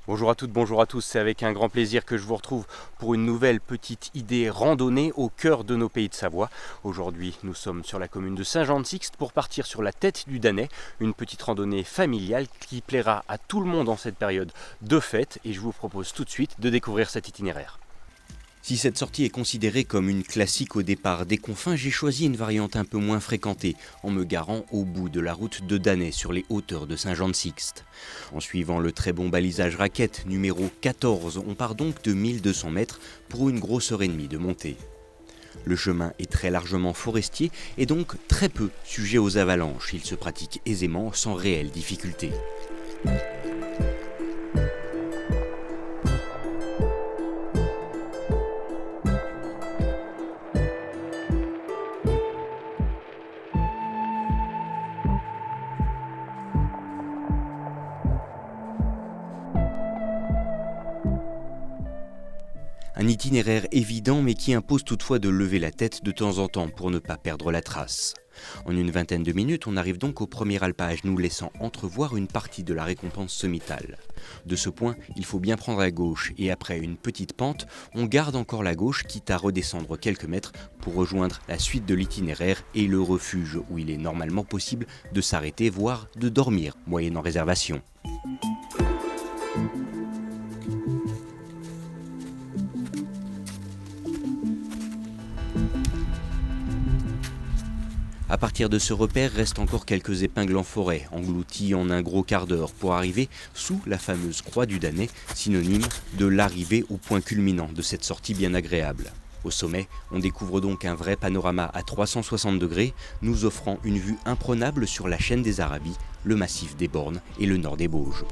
Bonjour à toutes, bonjour à tous, c'est avec un grand plaisir que je vous retrouve pour une nouvelle petite idée randonnée au cœur de nos pays de Savoie. Aujourd'hui, nous sommes sur la commune de Saint-Jean-de-Sixte pour partir sur la tête du Danay, une petite randonnée familiale qui plaira à tout le monde en cette période de fête et je vous propose tout de suite de découvrir cet itinéraire. Si cette sortie est considérée comme une classique au départ des confins, j'ai choisi une variante un peu moins fréquentée en me garant au bout de la route de Danay sur les hauteurs de Saint-Jean-de-Sixte. En suivant le très bon balisage raquette numéro 14, on part donc de 1200 mètres pour une grosse heure et demie de montée. Le chemin est très largement forestier et donc très peu sujet aux avalanches. Il se pratique aisément sans réelle difficulté. Un itinéraire évident mais qui impose toutefois de lever la tête de temps en temps pour ne pas perdre la trace. En une vingtaine de minutes, on arrive donc au premier alpage, nous laissant entrevoir une partie de la récompense sommitale. De ce point, il faut bien prendre à gauche et après une petite pente, on garde encore la gauche quitte à redescendre quelques mètres pour rejoindre la suite de l'itinéraire et le refuge où il est normalement possible de s'arrêter voire de dormir moyennant réservation. À partir de ce repère, restent encore quelques épingles en forêt, englouties en un gros quart d'heure, pour arriver sous la fameuse croix du Danay, synonyme de l'arrivée au point culminant de cette sortie bien agréable. Au sommet, on découvre donc un vrai panorama à 360 degrés, nous offrant une vue imprenable sur la chaîne des Arabies, le massif des Bornes et le nord des Bauges.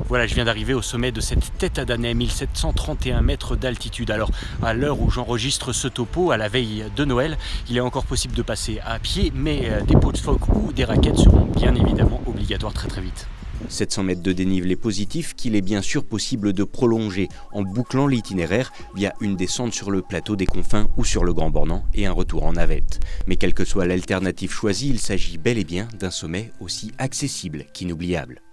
Voilà, je viens d'arriver au sommet de cette tête à Danay, 1731 mètres d'altitude. Alors, à l'heure où j'enregistre ce topo, à la veille de Noël, il est encore possible de passer à pied, mais des pots de phoque ou des raquettes seront bien évidemment obligatoires très vite. 700 mètres de dénivelé positif qu'il est bien sûr possible de prolonger en bouclant l'itinéraire via une descente sur le plateau des Confins ou sur le Grand Bornand et un retour en navette. Mais quelle que soit l'alternative choisie, il s'agit bel et bien d'un sommet aussi accessible qu'inoubliable.